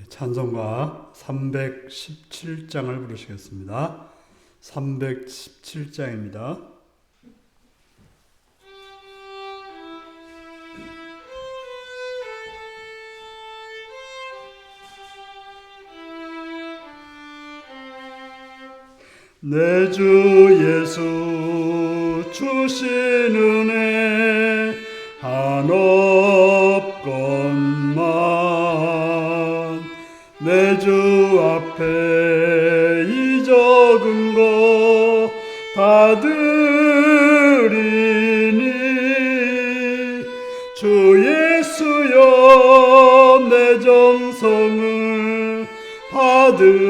찬송가 317장을 부르시겠습니다. 317장입니다. 내 주 예수 주신 은혜 한없건만 내 주 앞에 이 적은 거 다 드리니 주 예수여 내 정성을 받으소서.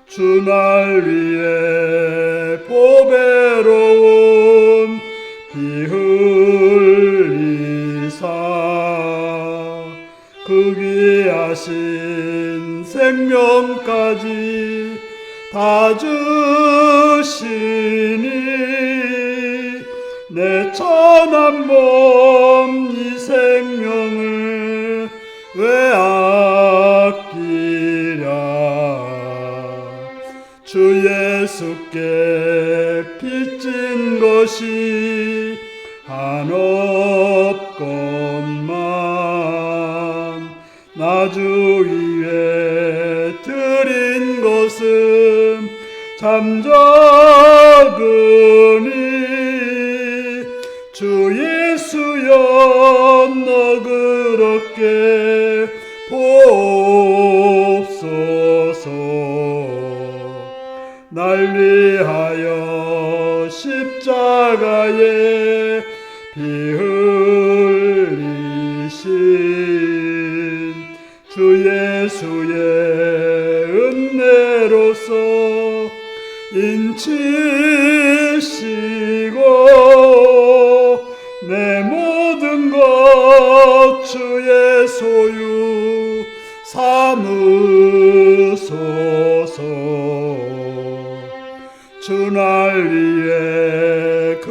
주 날 위해 보배로운 피 흘리사 그 귀하신 생명까지 다 주시니 내 천한 몸 이 생명을 왜 아끼랴. 주 예수께 빚진 것이 한없건만 나 주 위에 드린 것은 참 적으니 주 예수여 너그럽게 보옵소서. 날 위하여 십자가에 피 흘리신 주 예수의 은혜로서 인치시고 내 모든 것 주의 소유 삼으소서. 주 날 위해 그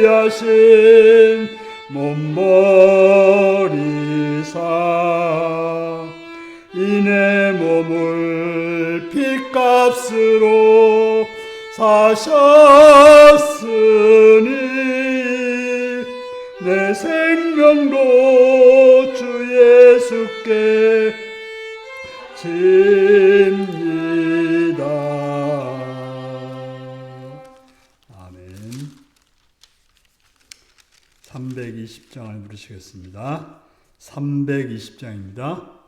귀하신 몸 버리사 이 내 몸을 핏값으로 사셨으니 내 생명도 주 예수께 집니다. 아멘. 320장을 부르시겠습니다. 320장입니다.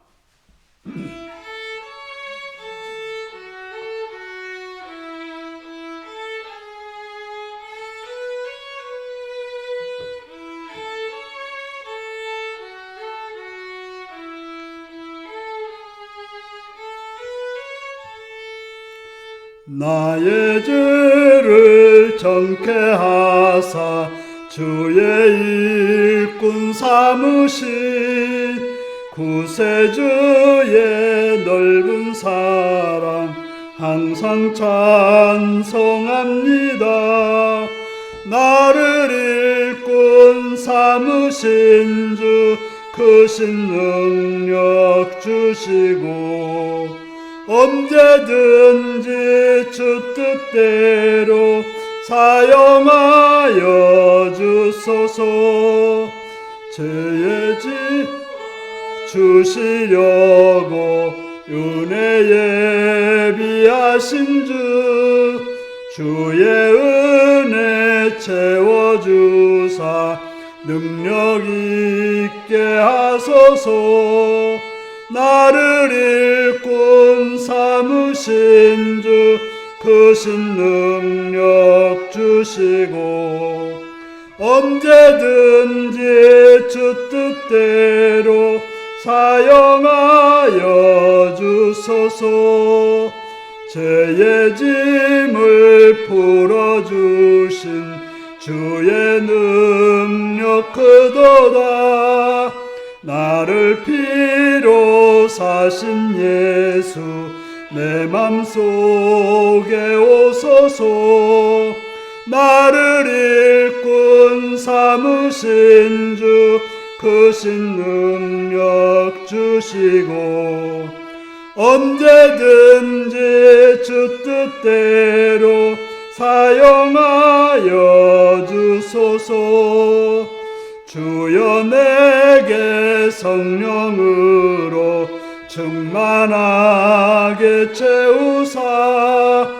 나의 죄를 정케 하사 주의 일꾼 삼으신 구세주의 넓은 사랑 항상 찬송합니다. 나를 일꾼 삼으신 주 크신 능력 주시고 언제든지 주 뜻대로 사용하여 주소서. 죄의 집 주시려고 은혜 예비하신 주 주의 은혜 채워주사 능력 있게 하소서. 나를 일꾼 삼으신 주 크신 능력 주시고 언제든지 주 뜻대로 사용하여 주소서. 죄의 짐을 풀어주신 주의 능력 크도다. 나를 피로 사신 예수 내 맘속에 오소서. 나를 일꾼 삼으신 주 크신 능력 주시고 언제든지 주 뜻대로 사용하여 주소서. 주여 내게 성령으로 충만하게 채우사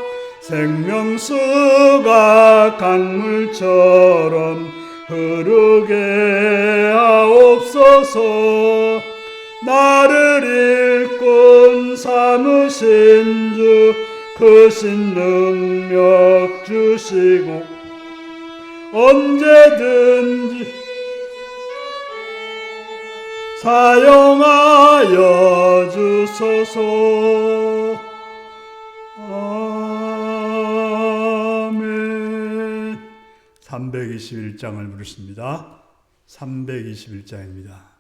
생명수가 강물처럼 흐르게 하옵소서. 나를 일꾼 삼으신 주 크신 능력 주시고 언제든지 사용하여 주소서. 아멘. 321장을 부르십니다. 321장입니다.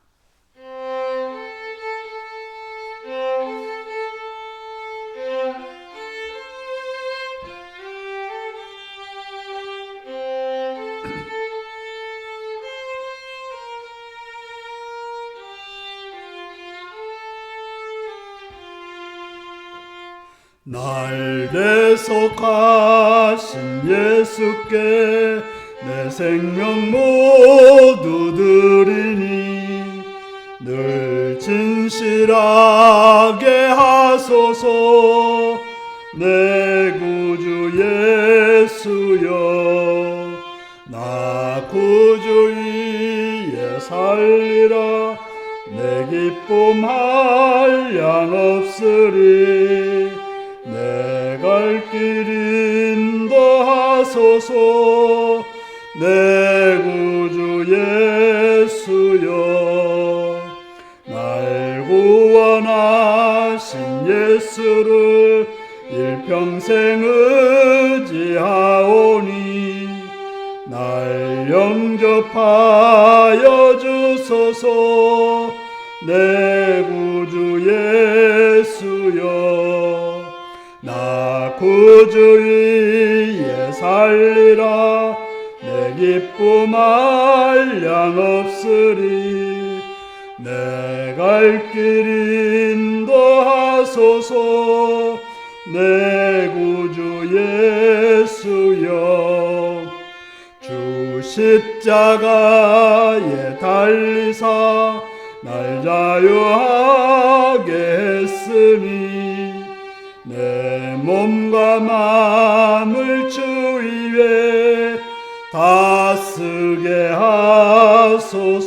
날 대속하신 예수께 내 생명 모두 드리니 늘 진실하게 하소서. 내 구주 예수여 나 구주 위에 살리라. 내 기쁨 한량 없으리. 내 갈 길 인도하소서. 내 구주 예수여 날 구원하신 예수를 일평생 의지하오니 날 영접하여 주소서. 내 구주 예수여 나 구주 위에 살리라. 내 기쁨 한량 없으리. 내 갈 길 인도하소서. 내 구주 예수여 주 십자가에 달리사 날 자유하게 했으니 내 몸과 마음을 주 위에 다스게 하소서.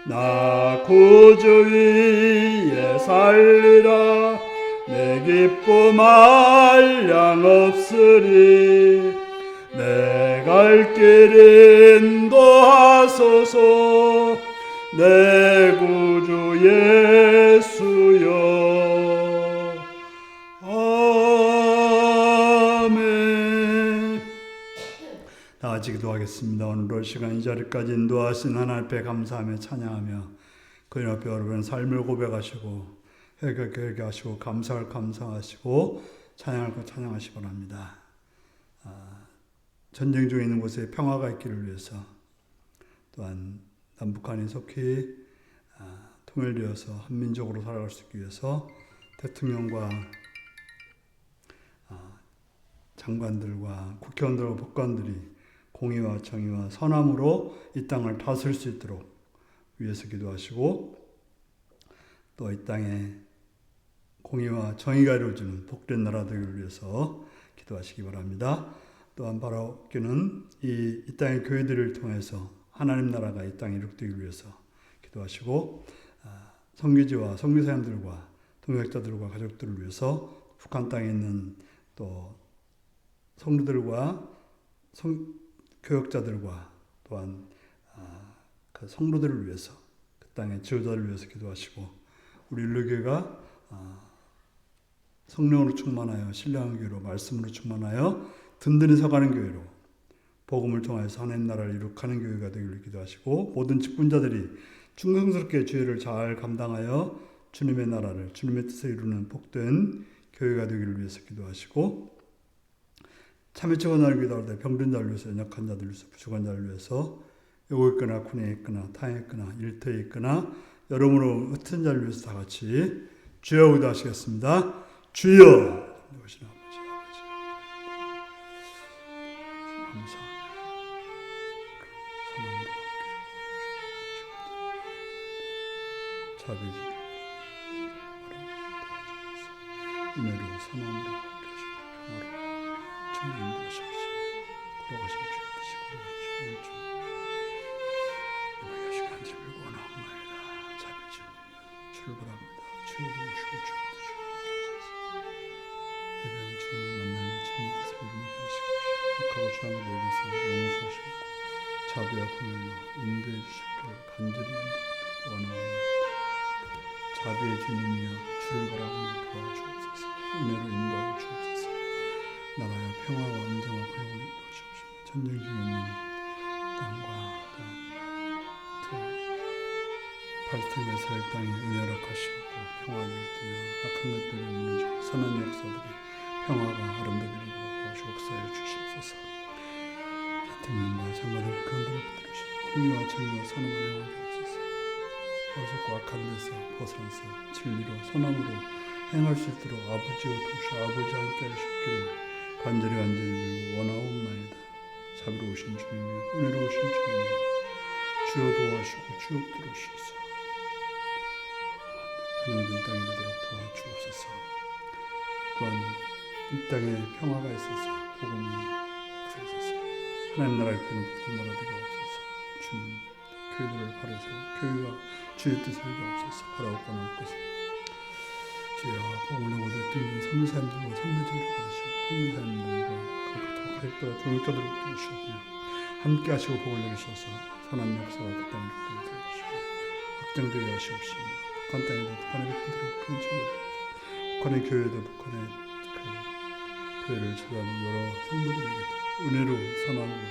나 구주 위에 살리라. 내 기쁨 한량 없으리. 내 갈 길 인도하소서. 내 구주 예수여 아멘. 다 같이 기도하겠습니다. 오늘도 시간 이 자리까지 인도하신 하나님 앞에 감사하며 찬양하며 그의 앞에 여러분 삶을 고백하시고 회개하게 하시고 감사할 감사하시고 찬양할 것 찬양하시기 바랍니다. 전쟁 중에 있는 곳에 평화가 있기를 위해서 또한 남북한이 속히 통일되어서 한민족으로 살아갈 수 있기 위해서 대통령과 장관들과 국회의원들과 법관들이 공의와 정의와 선함으로 이 땅을 다스릴 수 있도록 위해서 기도하시고 또 이 땅에 공의와 정의가 이루어지는 복된 나라 되기를 위해서 기도하시기 바랍니다. 또한 바로 이 땅의 교회들을 통해서 하나님 나라가 이 땅에 이룩되기 위해서 기도하시고 선교지와 선교사님들과 동역자들과 가족들을 위해서 북한 땅에 있는 또 성도들과 교역자들과 또한 그 성도들을 위해서 그 땅의 지도자를 위해서 기도하시고 우리 일루교회가 성령으로 충만하여 신령한 교회로 말씀으로 충만하여 든든히 서가는 교회로 복음을 통해서 하나님 나라를 이룩하는 교회가 되기를 기도하시고 모든 직분자들이 충성스럽게 주의를 잘 감당하여 주님의 나라를 주님의 뜻을 이루는 복된 교회가 되기를 위해서 기도하시고 참여직원을 위하여 병든 자를 위해서 연약한 자들을 위해서 부족한 자를 위해서 여기 있거나 군에 있거나 타에 있거나 일터에 있거나 여러분으로 어떤 자를 위해서 다 같이 주여 기도하시겠습니다. 주여 오신 아버지 감사합니다. 사랑으로 자비지 은혜로 사랑으로 평화로 주님 인도하시옵소서. 걸어가신 주의 뜻이 걸어가신 주 이와 시간 집을 원하옵나이다. 자비지 출발합니다. 주여 도우시고 주여 드시옵소서. 예배한 주님 만나는 주님 뜻을 이루게 하시고 악하고 죄악을 내려서 용서하시고 자비와 긍휼로 인도해 주시기를 간절히 원하옵나이다. 자비의 주님이여 주를 바라보니 도와주옵소서. 은혜로 인도하여 주옵소서. 나라의 평화와 안정과 회복을 이루어주옵소서. 전쟁 중에 있는 땅과 또 팔스틴과 이스라엘 땅에 은혜를 허락하시고 평화를 일으키며 악한 것들을 무너지고 선한 역사들이 평화가 아름다기를 바라고 역사해 주시옵소서. 대통령과 장관을 그런들을 붙들으시고 공의와 정의와 선함을 행하게 하옵소서. 어리석고 악한 데서 벗어나서 진리로 선함으로 행할 수 있도록 아버지와 도우시 아버지 함께 하시기를 간절히 원하옵나이다. 자비로우신 주님이여 은혜로우신 주님이여 주여 도와주시고 주여 들으시옵소서. 하나님 땅에 되도록 도와주옵소서. 또한 이 땅에 평화가 있어서 복음이 있어서 하나님 나라의 끄는 모든 나라 되게 없어서 주님 교회들을 바라세요. 교회가 주의 뜻을 이루옵소서. 바라옵고 나옵소서. 주여 복음을 얻을 뜬 선교사님들과 선교지를 받으시고 선교사님들과 그리고 종역자들을 붙드시고 함께 하시고 복을 내리셔서 선한 역사가 그 땅에 이루어지게 하시고 확장되게 하시옵시며 북한 땅에도 북한의 백성들을 그런 주여 북한의 교회도 북한의 교회를 찾아가는 여러 성도들에게도 은혜로 선함으로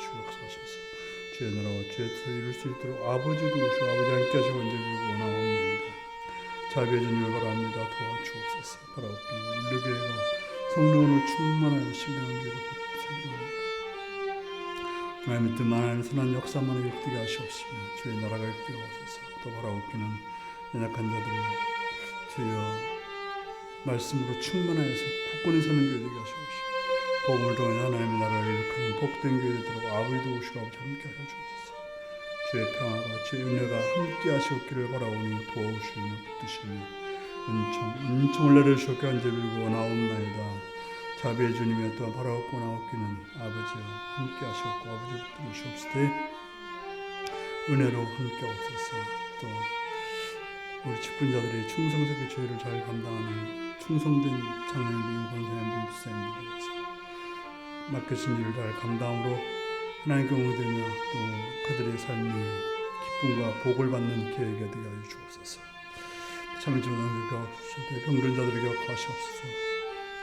주 역사하셔서 주의 나라와 주의 뜻을 이룰 수 있도록 아버지도 오시고 아버지 함께 하시고 언제를 원하옵나이다. 자비의 주님을 바랍니다. 도와주옵소서. 바라옵기로 인류교회가 성령으로 충만하여 신령교회로 세계합니다. 하나님 뜻 하나님 선한 역사만을 일으키게 하시옵시며 주의 나라가 일으키게 하옵소서. 또 바라옵기는 연약한 자들을 주여 말씀으로 충만하여서 굳건히 서는 교회 되게 하시옵시며 복음을 통해 하나님의 나라를 일으키는 복된 교회 되도록 아버지도 오시고 아버지 함께 하여 주옵소서. 주의 평화가 주의 은혜가 함께 하시옵기를 바라오니 도와주시며 붙드시며 은총을 내려주시옵게 간절히 원하옵나이다. 자비의 주님의 또한 바라옵고 나옵기는 아버지와 함께 하시옵고 아버지 붙드시옵시되 은혜로 함께 하옵소서. 또 우리 직분자들이 충성스럽게 죄를 잘 감당하는 충성된 장로님들, 권사님들, 집사님들 위해서 맡겨진 일을 잘 감당으로 하나님께 응원되며 또 그들의 삶이 기쁨과 복을 받는 기회가 되게 하여 주옵소서. 참을 증언들에게 하옵소서. 병든 자들에게 하옵소서.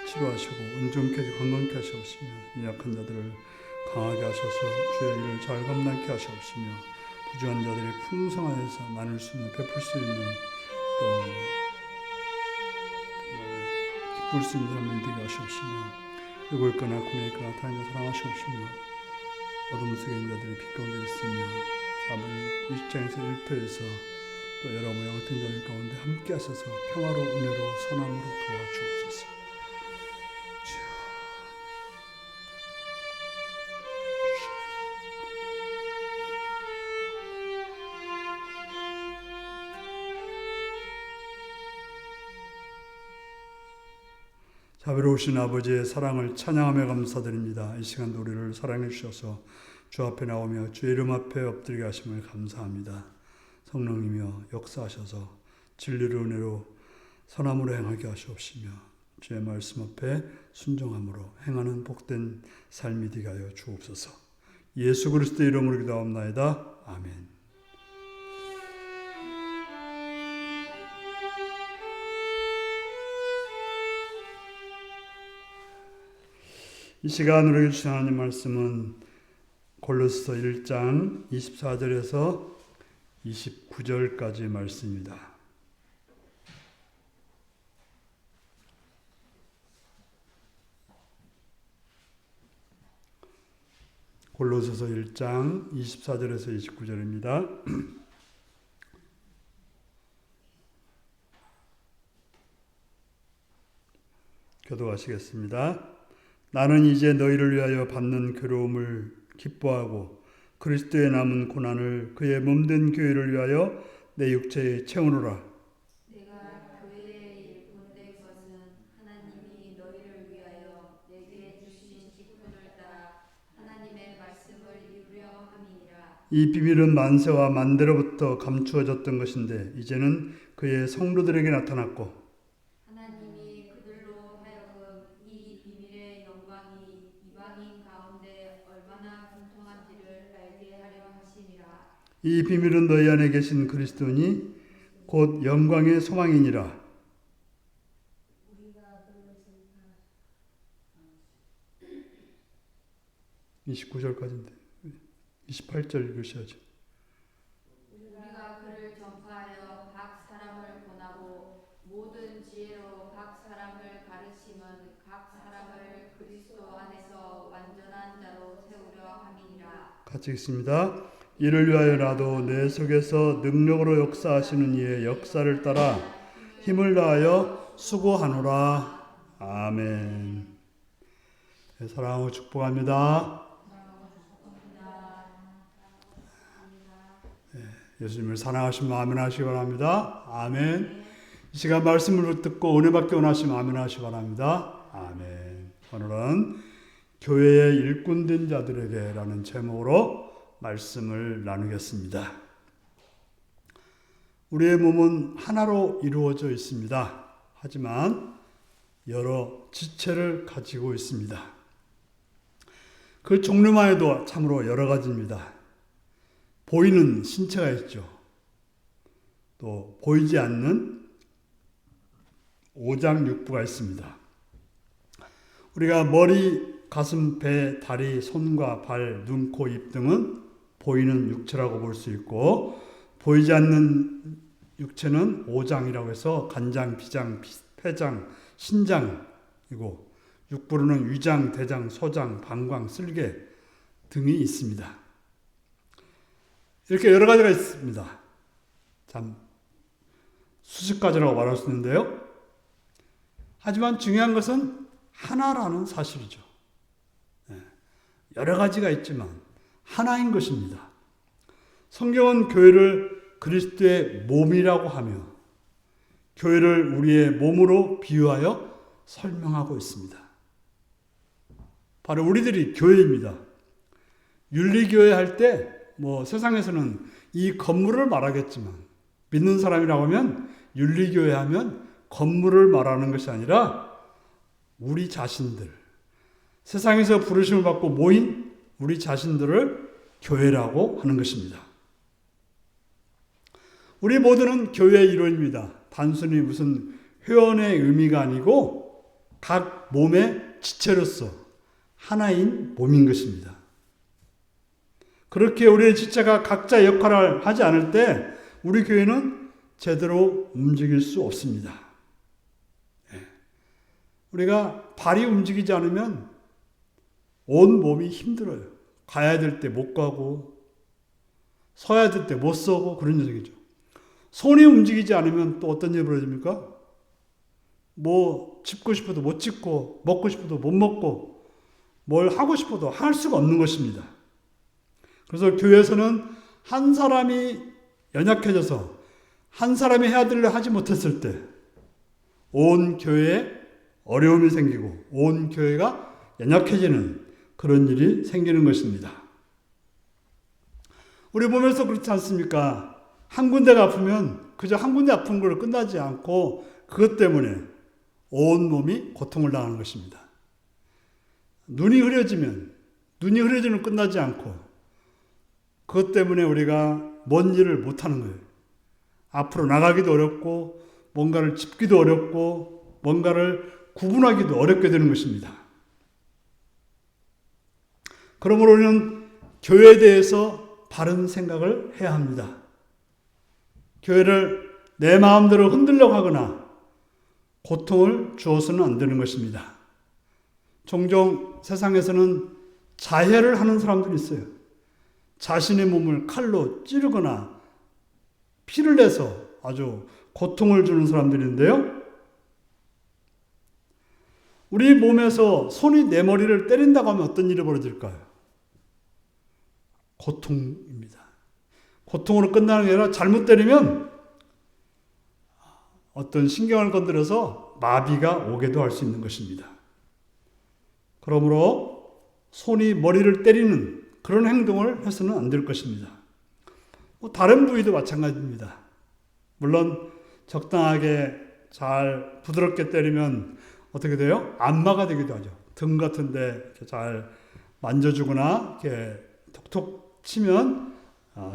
치료하시고 온전케 하시고 건강케 하시옵시며 약한 자들을 강하게 하셔서 주의 일을 잘 감당케 하시옵시며 부주한 자들이 풍성하여서 나눌 수 있는 베풀 수 있는 또 기쁠 수 있는 사람이 되게 하시옵시며 여기 있거나 군에 있거나 타인을 사랑하시옵시며 어둠 속에 있는 자들이 빛 가운데 있으며 아버지 이 직장에서 일터에서 또 여러 모양 같은 자들 가운데 함께 하셔서 평화로 은혜로 선함으로 도와주옵소서. 자비로우신 아버지의 사랑을 찬양하며 감사드립니다. 이 시간도 우리를 사랑해 주셔서 주 앞에 나오며 주의 이름 앞에 엎드리게 하심을 감사합니다. 성령님이여 역사하셔서 진리로 은혜로 선함으로 행하게 하시옵시며 주의 말씀 앞에 순종함으로 행하는 복된 삶이 되게 하여 주옵소서. 예수 그리스도의 이름으로 기도하옵나이다. 아멘. 이 시간 우리에게 주신 하나님 말씀은 골로새서 1장 24절에서 29절까지 말씀입니다. 골로새서 1장 24절에서 29절입니다. 교도하시겠습니다. 나는 이제 너희를 위하여 받는 괴로움을 기뻐하고 그리스도의 남은 고난을 그의 몸된 교회를 위하여 내 육체에 채우노라. 내가 교회의 일꾼된 것은 하나님이 너희를 위하여 내게 주신 직분을 따라 하나님의 말씀을 이루려 함이니라. 이 비밀은 만세와 만대로부터 감추어졌던 것인데 이제는 그의 성도들에게 나타났고 하나님이 그들로 하여금 이 비밀의 영광이 이방인 가운데 얼마나 분통한지를 알게 하려 하심이라. 이 비밀은 너희 안에 계신 그리스도니 곧 영광의 소망이니라. 29절까지인데 28절 읽으셔야죠. 우리가 그를 전파하여 각 사람을 권하고 모든 지혜로 각 사람을 가르침은 각 사람을 그리스도 안에서 완전한 자로 세우려 함이니라. 같이 읽습니다. 이를 위하여 나도 내 속에서 능력으로 역사하시는 이의 역사를 따라 힘을 다하여 수고하노라. 아멘. 네, 사랑하고 축복합니다. 예수님을 사랑하시면 아멘 하시기 바랍니다. 아멘. 이 시간 말씀을 듣고 은혜 받기 원하시면 아멘 하시기 바랍니다. 아멘. 오늘은 교회의 일꾼된 자들에게 라는 제목으로 말씀을 나누겠습니다. 우리의 몸은 하나로 이루어져 있습니다. 하지만 여러 지체를 가지고 있습니다. 그 종류만 해도 참으로 여러 가지입니다. 보이는 신체가 있죠. 또 보이지 않는 오장육부가 있습니다. 우리가 머리, 가슴, 배, 다리, 손과 발, 눈, 코, 입 등은 보이는 육체라고 볼 수 있고 보이지 않는 육체는 오장이라고 해서 간장, 비장, 폐장, 신장이고 육부로는 위장, 대장, 소장, 방광, 쓸개 등이 있습니다. 이렇게 여러 가지가 있습니다. 참 수십 가지라고 말할 수 있는데요. 하지만 중요한 것은 하나라는 사실이죠. 여러 가지가 있지만 하나인 것입니다. 성경은 교회를 그리스도의 몸이라고 하며 교회를 우리의 몸으로 비유하여 설명하고 있습니다. 바로 우리들이 교회입니다. 윤리교회 할 때 세상에서는 이 건물을 말하겠지만 믿는 사람이라고 하면 윤리교회 하면 건물을 말하는 것이 아니라 우리 자신들, 세상에서 부르심을 받고 모인 우리 자신들을 교회라고 하는 것입니다. 우리 모두는 교회의 일원입니다. 단순히 무슨 회원의 의미가 아니고 각 몸의 지체로서 하나인 몸인 것입니다. 그렇게 우리의 지체가 각자 역할을 하지 않을 때 우리 교회는 제대로 움직일 수 없습니다. 우리가 발이 움직이지 않으면 온 몸이 힘들어요. 가야 될 때 못 가고 서야 될 때 못 서고 그런 얘기죠. 손이 움직이지 않으면 또 어떤 일이 벌어집니까? 짚고 싶어도 못 짚고 먹고 싶어도 못 먹고 뭘 하고 싶어도 할 수가 없는 것입니다. 그래서 교회에서는 한 사람이 연약해져서 한 사람이 해야 될 일을 하지 못했을 때 온 교회에 어려움이 생기고 온 교회가 연약해지는 그런 일이 생기는 것입니다. 우리 몸에서 그렇지 않습니까? 한 군데가 아프면 그저 한 군데 아픈 걸로 끝나지 않고 그것 때문에 온 몸이 고통을 당하는 것입니다. 눈이 흐려지면 끝나지 않고 그것 때문에 우리가 뭔 일을 못하는 거예요. 앞으로 나가기도 어렵고 뭔가를 짚기도 어렵고 뭔가를 구분하기도 어렵게 되는 것입니다. 그러므로 우리는 교회에 대해서 바른 생각을 해야 합니다. 교회를 내 마음대로 흔들려고 하거나 고통을 주어서는 안 되는 것입니다. 종종 세상에서는 자해를 하는 사람들이 있어요. 자신의 몸을 칼로 찌르거나 피를 내서 아주 고통을 주는 사람들인데요. 우리 몸에서 손이 내 머리를 때린다고 하면 어떤 일이 벌어질까요? 고통입니다. 고통으로 끝나는 게 아니라 잘못 때리면 어떤 신경을 건드려서 마비가 오게도 할 수 있는 것입니다. 그러므로 손이 머리를 때리는 그런 행동을 해서는 안 될 것입니다. 다른 부위도 마찬가지입니다. 물론 적당하게 잘 부드럽게 때리면 어떻게 돼요? 안마가 되기도 하죠. 등 같은데 이렇게 잘 만져주거나 이렇게 톡톡 치면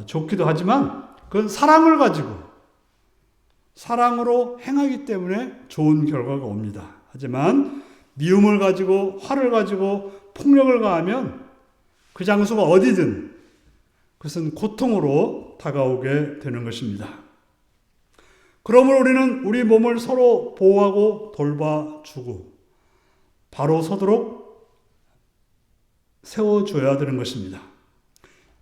좋기도 하지만 그건 사랑을 가지고 사랑으로 행하기 때문에 좋은 결과가 옵니다. 하지만 미움을 가지고 화를 가지고 폭력을 가하면 그 장소가 어디든 그것은 고통으로 다가오게 되는 것입니다. 그러므로 우리는 우리 몸을 서로 보호하고 돌봐주고 바로 서도록 세워줘야 되는 것입니다.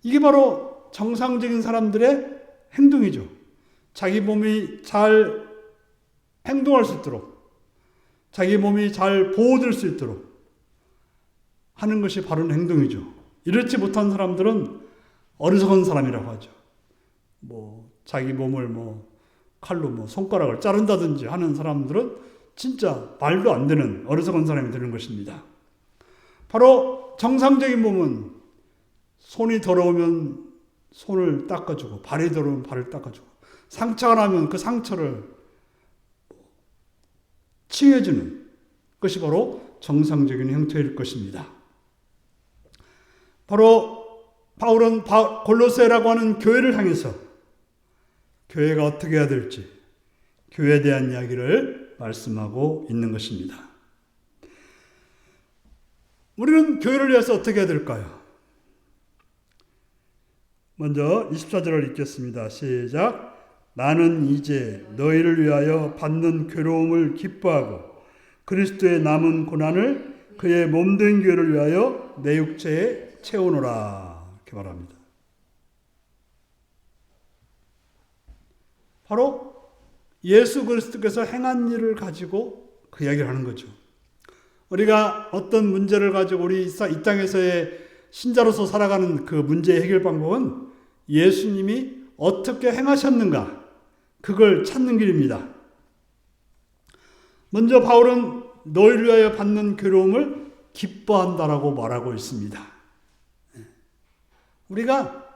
이게 바로 정상적인 사람들의 행동이죠. 자기 몸이 잘 행동할 수 있도록, 자기 몸이 잘 보호될 수 있도록 하는 것이 바른 행동이죠. 이렇지 못한 사람들은 어리석은 사람이라고 하죠. 자기 몸을 칼로 손가락을 자른다든지 하는 사람들은 진짜 말도 안 되는 어리석은 사람이 되는 것입니다. 바로 정상적인 몸은 손이 더러우면 손을 닦아주고 발이 더러우면 발을 닦아주고 상처가 나면 그 상처를 치유해주는 것이 바로 정상적인 형태일 것입니다. 바로 바울은 골로새라고 하는 교회를 향해서 교회가 어떻게 해야 될지 교회에 대한 이야기를 말씀하고 있는 것입니다. 우리는 교회를 위해서 어떻게 해야 될까요? 먼저 24절을 읽겠습니다. 시작. 나는 이제 너희를 위하여 받는 괴로움을 기뻐하고 그리스도의 남은 고난을 그의 몸된 교회를 위하여 내 육체에 채우노라. 이렇게 말합니다. 바로 예수 그리스도께서 행한 일을 가지고 그 이야기를 하는 거죠. 우리가 어떤 문제를 가지고 우리 이 땅에서의 신자로서 살아가는 그 문제의 해결 방법은 예수님이 어떻게 행하셨는가 그걸 찾는 길입니다. 먼저 바울은 너희를 위하여 받는 괴로움을 기뻐한다라고 말하고 있습니다. 우리가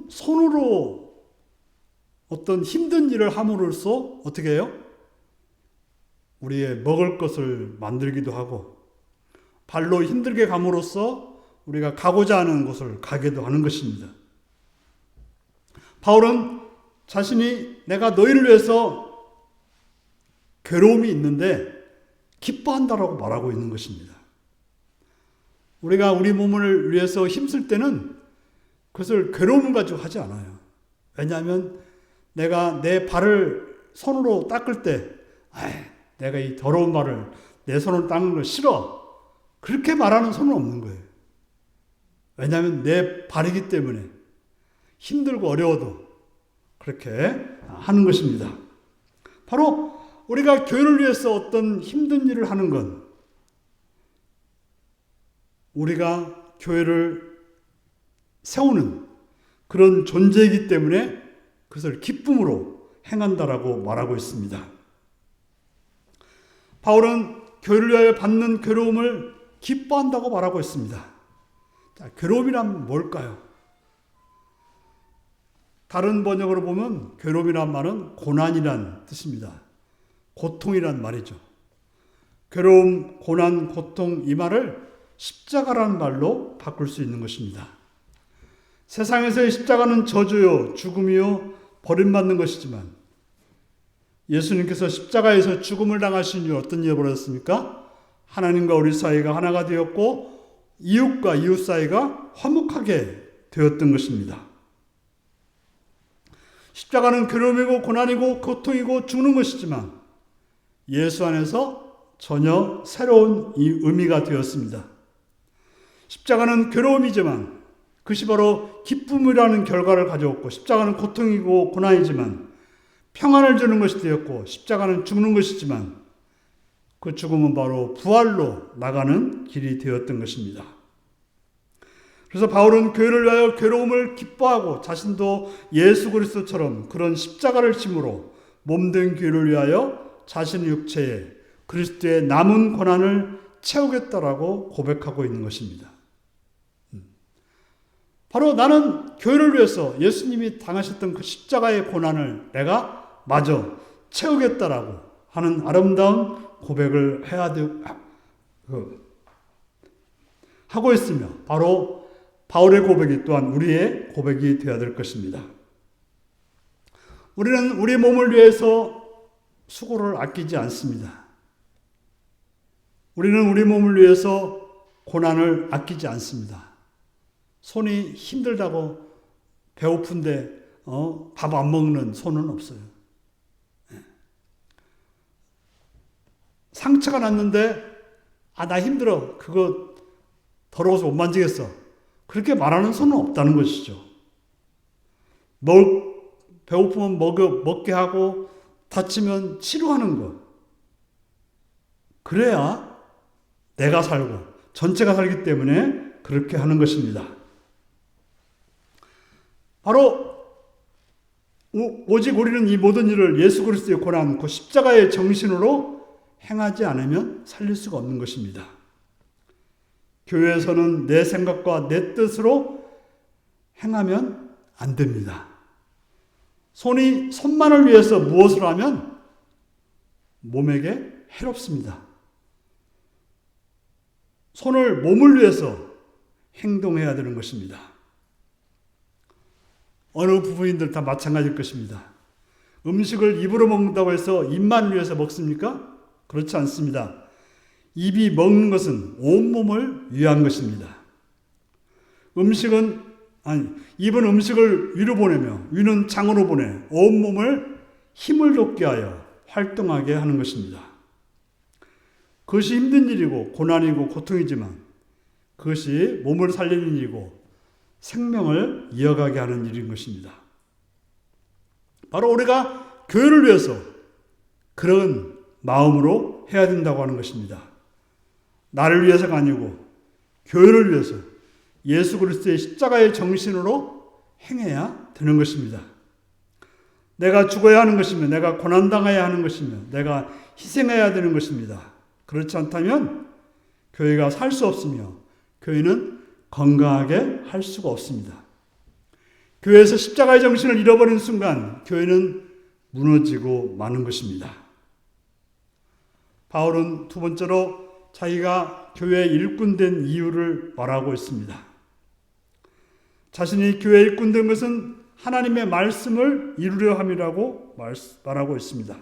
손으로 어떤 힘든 일을 함으로써 어떻게 해요? 우리의 먹을 것을 만들기도 하고 발로 힘들게 감으로써 우리가 가고자 하는 곳을 가게도 하는 것입니다. 바울은 자신이 내가 너희를 위해서 괴로움이 있는데 기뻐한다라고 말하고 있는 것입니다. 우리가 우리 몸을 위해서 힘쓸 때는 그것을 괴로움을 가지고 하지 않아요. 왜냐하면 내가 내 발을 손으로 닦을 때 내가 이 더러운 발을 내 손으로 닦는 거 싫어. 그렇게 말하는 손은 없는 거예요. 왜냐하면 내 발이기 때문에 힘들고 어려워도 그렇게 하는 것입니다. 바로 우리가 교회를 위해서 어떤 힘든 일을 하는 건 우리가 교회를 세우는 그런 존재이기 때문에 그것을 기쁨으로 행한다라고 말하고 있습니다. 바울은 교회를 위하여 받는 괴로움을 기뻐한다고 말하고 있습니다. 자, 괴로움이란 뭘까요? 다른 번역으로 보면 괴로움이란 말은 고난이란 뜻입니다. 고통이란 말이죠. 괴로움, 고난, 고통 이 말을 십자가라는 말로 바꿀 수 있는 것입니다. 세상에서의 십자가는 저주요, 죽음이요, 버림받는 것이지만 예수님께서 십자가에서 죽음을 당하신 이후 어떤 일이 벌어졌습니까? 하나님과 우리 사이가 하나가 되었고 이웃과 이웃 사이가 화목하게 되었던 것입니다. 십자가는 괴로움이고 고난이고 고통이고 죽는 것이지만 예수 안에서 전혀 새로운 이 의미가 되었습니다. 십자가는 괴로움이지만 그것이 바로 기쁨이라는 결과를 가져왔고, 십자가는 고통이고 고난이지만 평안을 주는 것이 되었고, 십자가는 죽는 것이지만 그 죽음은 바로 부활로 나가는 길이 되었던 것입니다. 그래서 바울은 교회를 위하여 괴로움을 기뻐하고 자신도 예수 그리스도처럼 그런 십자가를 짐으로 몸된 교회를 위하여 자신의 육체에 그리스도의 남은 고난을 채우겠다라고 고백하고 있는 것입니다. 바로 나는 교회를 위해서 예수님이 당하셨던 그 십자가의 고난을 내가 마저 채우겠다라고 하는 아름다운 고백을 하고 있으며, 바로 바울의 고백이 또한 우리의 고백이 되어야 될 것입니다. 우리는 우리 몸을 위해서 수고를 아끼지 않습니다. 우리는 우리 몸을 위해서 고난을 아끼지 않습니다. 손이 힘들다고 배고픈데 밥 안 먹는 손은 없어요. 상처가 났는데 나 힘들어, 그거 더러워서 못 만지겠어, 그렇게 말하는 손은 없다는 것이죠. 배고프면 먹게 하고 다치면 치료하는 것, 그래야 내가 살고 전체가 살기 때문에 그렇게 하는 것입니다. 바로 오직 우리는 이 모든 일을 예수 그리스도의 고난, 그 십자가의 정신으로 행하지 않으면 살릴 수가 없는 것입니다. 교회에서는 내 생각과 내 뜻으로 행하면 안 됩니다. 손만을 위해서 무엇을 하면 몸에게 해롭습니다. 몸을 위해서 행동해야 되는 것입니다. 어느 부부인들 다 마찬가지일 것입니다. 음식을 입으로 먹는다고 해서 입만 위해서 먹습니까? 그렇지 않습니다. 입이 먹는 것은 온몸을 위한 것입니다. 입은 음식을 위로 보내며 위는 장으로 보내 온몸을 힘을 돋게 하여 활동하게 하는 것입니다. 그것이 힘든 일이고 고난이고 고통이지만 그것이 몸을 살리는 일이고 생명을 이어가게 하는 일인 것입니다. 바로 우리가 교회를 위해서 그런 마음으로 해야 된다고 하는 것입니다. 나를 위해서가 아니고 교회를 위해서 예수 그리스도의 십자가의 정신으로 행해야 되는 것입니다. 내가 죽어야 하는 것이며 내가 고난당해야 하는 것이며 내가 희생해야 되는 것입니다. 그렇지 않다면 교회가 살 수 없으며 교회는 건강하게 할 수가 없습니다. 교회에서 십자가의 정신을 잃어버린 순간 교회는 무너지고 마는 것입니다. 바울은 두 번째로 자기가 교회의 일꾼된 이유를 말하고 있습니다. 자신이 교회의 일꾼된 것은 하나님의 말씀을 이루려 함이라고 말하고 있습니다.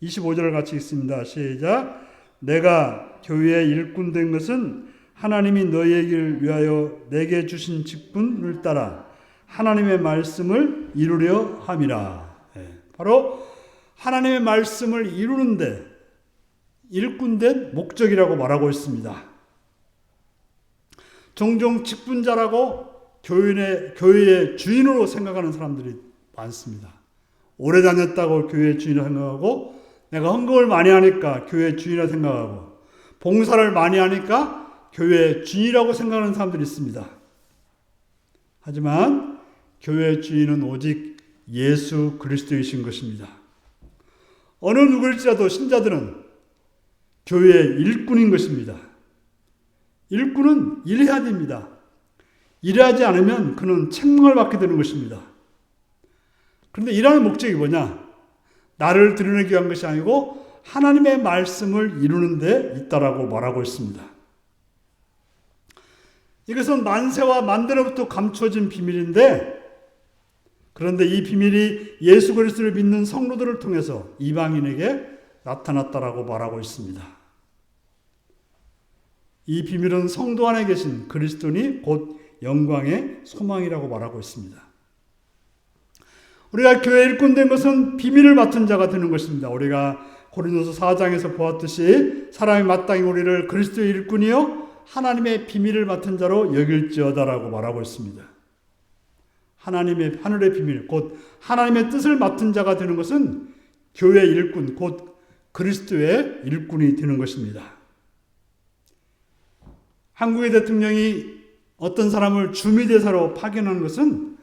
25절을 같이 읽습니다. 시작. 내가 교회의 일꾼된 것은 하나님이 너희에게 위하여 내게 주신 직분을 따라 하나님의 말씀을 이루려 함이라. 바로 하나님의 말씀을 이루는데 일꾼된 목적이라고 말하고 있습니다. 종종 직분자라고 교회의 주인으로 생각하는 사람들이 많습니다. 오래 다녔다고 교회의 주인을 생각하고, 내가 헌금을 많이 하니까 교회의 주인이라고 생각하고, 봉사를 많이 하니까 교회의 주인이라고 생각하는 사람들이 있습니다. 하지만 교회의 주인은 오직 예수 그리스도이신 것입니다. 어느 누구일지라도 신자들은 교회의 일꾼인 것입니다. 일꾼은 일해야 됩니다. 일하지 않으면 그는 책망을 받게 되는 것입니다. 그런데 일하는 목적이 뭐냐? 나를 드러내기 위한 것이 아니고 하나님의 말씀을 이루는 데 있다라고 말하고 있습니다. 이것은 만세와 만대로부터 감추어진 비밀인데, 그런데 이 비밀이 예수 그리스도를 믿는 성도들을 통해서 이방인에게 나타났다라고 말하고 있습니다. 이 비밀은 성도 안에 계신 그리스도니 곧 영광의 소망이라고 말하고 있습니다. 우리가 교회 일꾼된 것은 비밀을 맡은 자가 되는 것입니다. 우리가 고린도서 4장에서 보았듯이 사람이 마땅히 우리를 그리스도의 일꾼이요 하나님의 비밀을 맡은 자로 여길지어다라고 말하고 있습니다. 하늘의 비밀, 곧 하나님의 뜻을 맡은 자가 되는 것은 교회 일꾼, 곧 그리스도의 일꾼이 되는 것입니다. 한국의 대통령이 어떤 사람을 주미대사로 파견하는 것은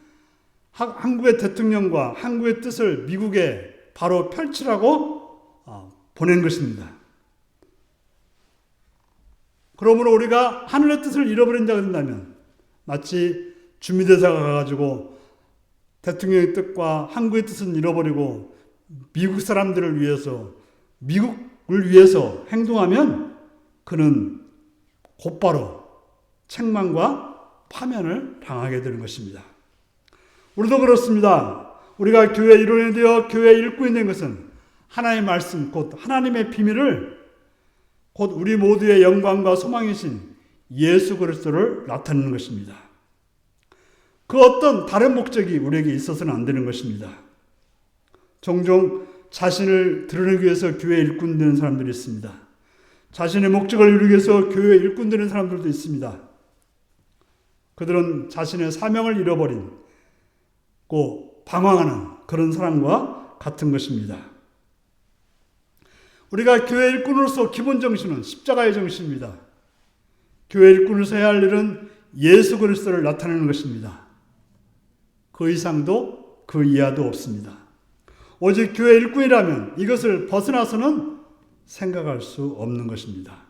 한국의 대통령과 한국의 뜻을 미국에 바로 펼치라고 보낸 것입니다. 그러므로 우리가 하늘의 뜻을 잃어버린 자가 된다면 마치 주미대사가 가가지고 대통령의 뜻과 한국의 뜻은 잃어버리고 미국 사람들을 위해서 미국을 위해서 행동하면 그는 곧바로 책망과 파면을 당하게 되는 것입니다. 우리도 그렇습니다. 우리가 교회 일원이 되어 교회 일꾼이 된 것은 하나님의 말씀, 곧 하나님의 비밀을 곧 우리 모두의 영광과 소망이신 예수 그리스도를 나타내는 것입니다. 그 어떤 다른 목적이 우리에게 있어서는 안 되는 것입니다. 종종 자신을 드러내기 위해서 교회 일꾼 되는 사람들이 있습니다. 자신의 목적을 이루기 위해서 교회 일꾼 되는 사람들도 있습니다. 그들은 자신의 사명을 잃어버린 방황하는 그런 사람과 같은 것입니다. 우리가 교회 일꾼으로서 기본 정신은 십자가의 정신입니다. 교회 일꾼으로서 해야 할 일은 예수 그리스도를 나타내는 것입니다. 그 이상도 그 이하도 없습니다. 오직 교회 일꾼이라면 이것을 벗어나서는 생각할 수 없는 것입니다.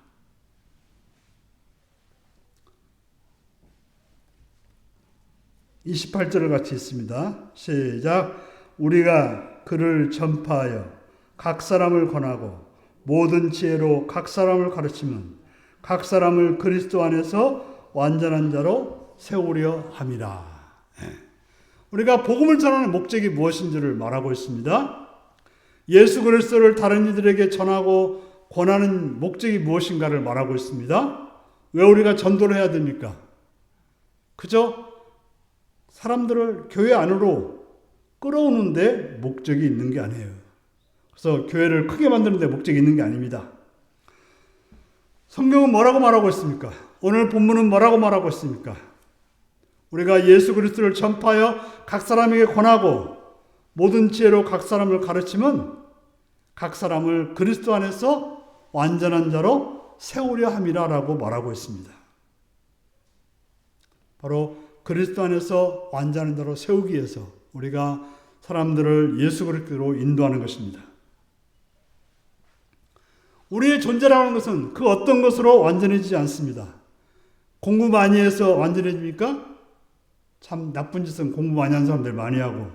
(28절을) 같이 읽습니다. 시작. 우리가 그를 전파하여 각 사람을 권하고 모든 지혜로 각 사람을 가르치면 각 사람을 그리스도 안에서 완전한 자로 세우려 함이라. 우리가 복음을 전하는 목적이 무엇인지를 말하고 있습니다. 예수 그리스도를 다른 이들에게 전하고 권하는 목적이 무엇인가를 말하고 있습니다. 왜 우리가 전도를 해야 됩니까? 그저 사람들을 교회 안으로 끌어오는 데 목적이 있는 게 아니에요. 그래서 교회를 크게 만드는 데 목적이 있는 게 아닙니다. 성경은 뭐라고 말하고 있습니까? 오늘 본문은 뭐라고 말하고 있습니까? 우리가 예수 그리스도를 전파하여 각 사람에게 권하고 모든 지혜로 각 사람을 가르치면 각 사람을 그리스도 안에서 완전한 자로 세우려 함이라라고 말하고 있습니다. 바로 그리스도 안에서 완전한 자로 세우기 위해서 우리가 사람들을 예수 그리스도로 인도하는 것입니다. 우리의 존재라는 것은 그 어떤 것으로 완전해지지 않습니다. 공부 많이 해서 완전해집니까? 참 나쁜 짓은 공부 많이 하는 사람들 많이 하고,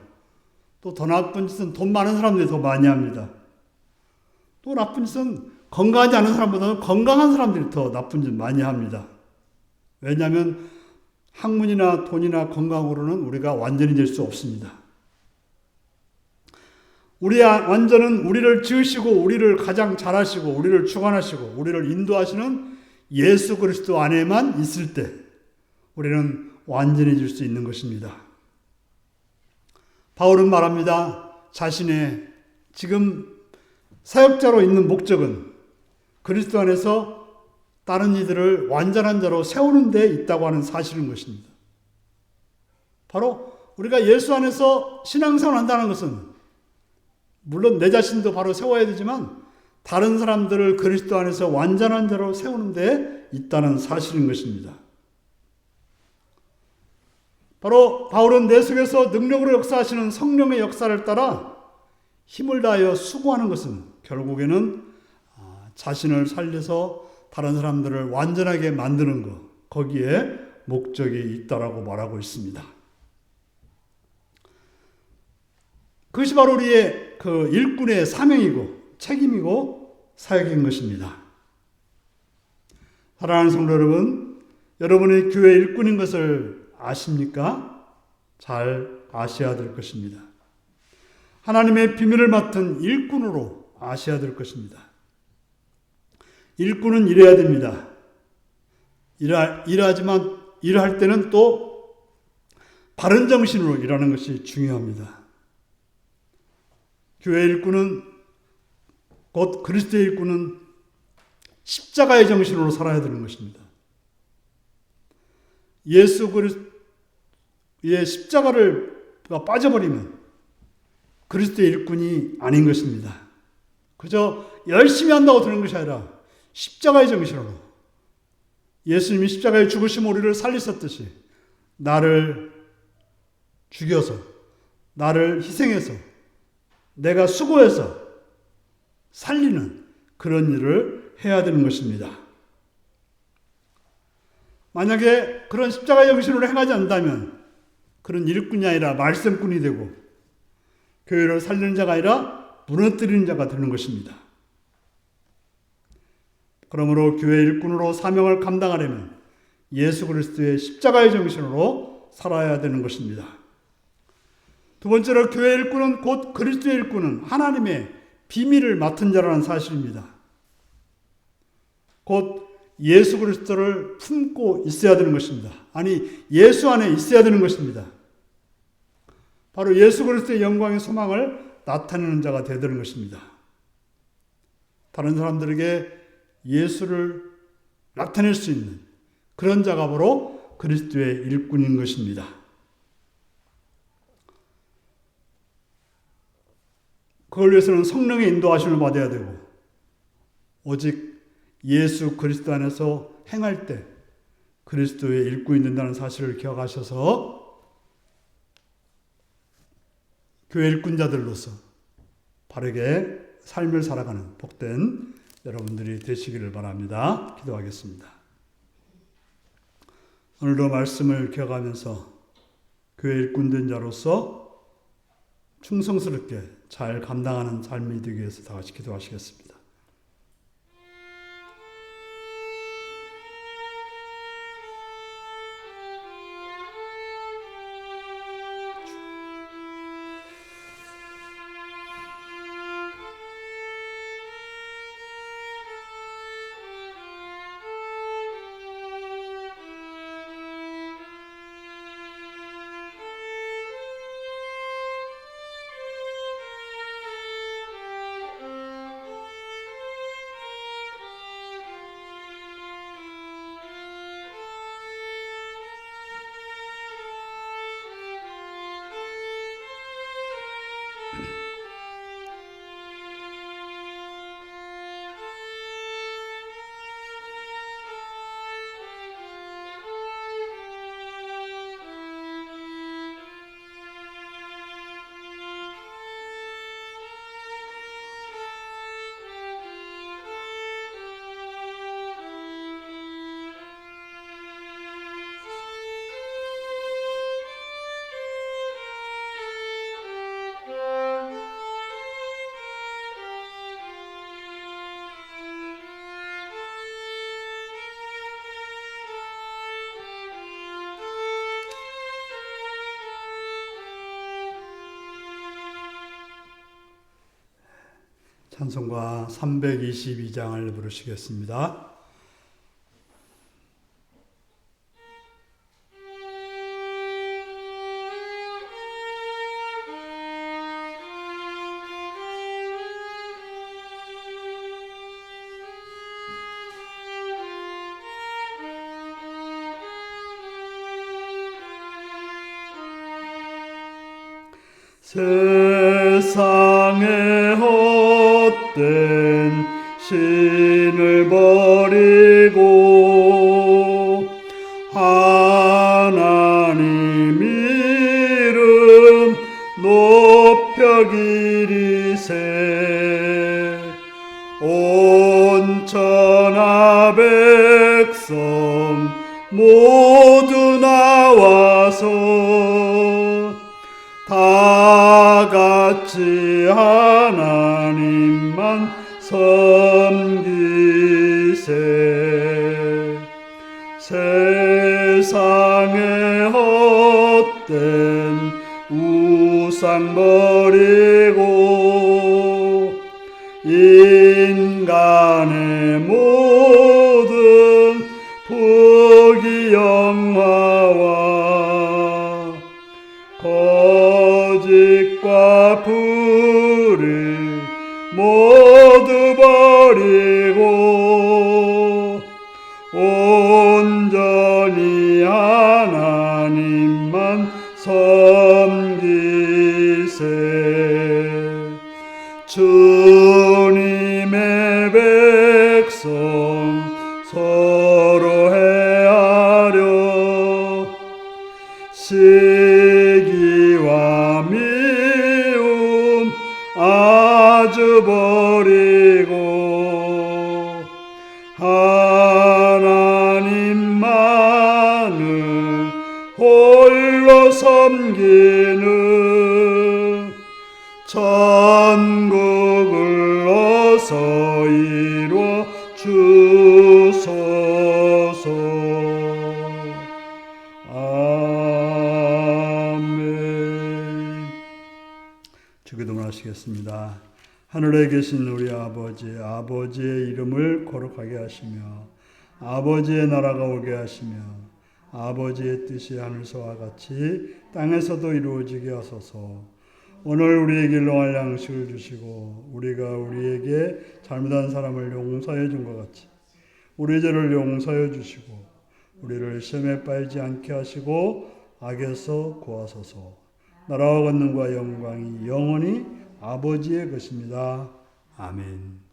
또 더 나쁜 짓은 돈 많은 사람들이 더 많이 합니다. 또 나쁜 짓은 건강하지 않은 사람보다는 건강한 사람들이 더 나쁜 짓 많이 합니다. 왜냐하면 학문이나 돈이나 건강으로는 우리가 완전히 될 수 없습니다. 우리의 완전은 우리를 지으시고 우리를 가장 잘하시고 우리를 주관하시고 우리를 인도하시는 예수 그리스도 안에만 있을 때 우리는 완전해질 수 있는 것입니다. 바울은 말합니다. 자신의 지금 사역자로 있는 목적은 그리스도 안에서 다른 이들을 완전한 자로 세우는 데 있다고 하는 사실인 것입니다. 바로 우리가 예수 안에서 신앙생활을 한다는 것은 물론 내 자신도 바로 세워야 되지만 다른 사람들을 그리스도 안에서 완전한 자로 세우는 데 있다는 사실인 것입니다. 바로 바울은 내 속에서 능력으로 역사하시는 성령의 역사를 따라 힘을 다하여 수고하는 것은 결국에는 자신을 살려서 다른 사람들을 완전하게 만드는 것, 거기에 목적이 있다라고 말하고 있습니다. 그것이 바로 우리의 그 일꾼의 사명이고 책임이고 사역인 것입니다. 사랑하는 성도 여러분, 여러분이 교회 일꾼인 것을 아십니까? 잘 아셔야 될 것입니다. 하나님의 비밀을 맡은 일꾼으로 아셔야 될 것입니다. 일꾼은 일해야 됩니다. 일하지만 일할 때는 또 바른 정신으로 일하는 것이 중요합니다. 교회 일꾼은 곧 그리스도의 일꾼은 십자가의 정신으로 살아야 되는 것입니다. 예수 그리스도의 십자가가 빠져버리면 그리스도의 일꾼이 아닌 것입니다. 그저 열심히 한다고 되는 것이 아니라 십자가의 정신으로 예수님이 십자가에 죽으심 우리를 살리셨듯이 나를 죽여서 나를 희생해서 내가 수고해서 살리는 그런 일을 해야 되는 것입니다. 만약에 그런 십자가의 정신으로 행하지 않는다면 그런 일꾼이 아니라 말씀꾼이 되고 교회를 살리는 자가 아니라 무너뜨리는 자가 되는 것입니다. 그러므로 교회 일꾼으로 사명을 감당하려면 예수 그리스도의 십자가의 정신으로 살아야 되는 것입니다. 두 번째로 교회 일꾼은 곧 그리스도의 일꾼은 하나님의 비밀을 맡은 자라는 사실입니다. 곧 예수 그리스도를 품고 있어야 되는 것입니다. 아니, 예수 안에 있어야 되는 것입니다. 바로 예수 그리스도의 영광의 소망을 나타내는 자가 되야 되는 것입니다. 다른 사람들에게 예수를 나타낼 수 있는 그런 자가 바로 그리스도의 일꾼인 것입니다. 그걸 위해서는 성령의 인도하심을 받아야 되고 오직 예수 그리스도 안에서 행할 때 그리스도의 일꾼이 된다는 사실을 기억하셔서 교회 일꾼자들로서 바르게 삶을 살아가는 복된 여러분들이 되시기를 바랍니다. 기도하겠습니다. 오늘도 말씀을 기억하면서 교회 일꾼 된 자로서 충성스럽게 잘 감당하는 삶이 되기 위해서 다 같이 기도하시겠습니다. 찬송가 322장을 부르시겠습니다. 세상의 헛된 신을 버리고 하나님 이름 높여 기리세 온 천하 백성 모두 나와서 다 같이 하나님만 섬기세 세상의 헛된 우상 버리고 인간의 모든 부귀 영화와 거짓과 불의 모두 온전히 하나님만 섬기세. 주님의 백성 서로 헤아려 시기와 미움 아주 버리고 하나님만을 홀로 섬기는 천국을 어서 이루어 주소서. 아멘. 주기도문 하시겠습니다. 하늘에 계신 우리 아버지, 아버지의 이름을 거룩하게 하시며 아버지의 나라가 오게 하시며 아버지의 뜻이 하늘서와 같이 땅에서도 이루어지게 하소서. 오늘 우리에게 일용할 양식을 주시고 우리가 우리에게 잘못한 사람을 용서해 준 것 같이 우리 죄를 용서해 주시고 우리를 시험에 빠지지 않게 하시고 악에서 구하소서. 나라와 권능과 영광이 영원히 아버지의 것입니다. 아멘.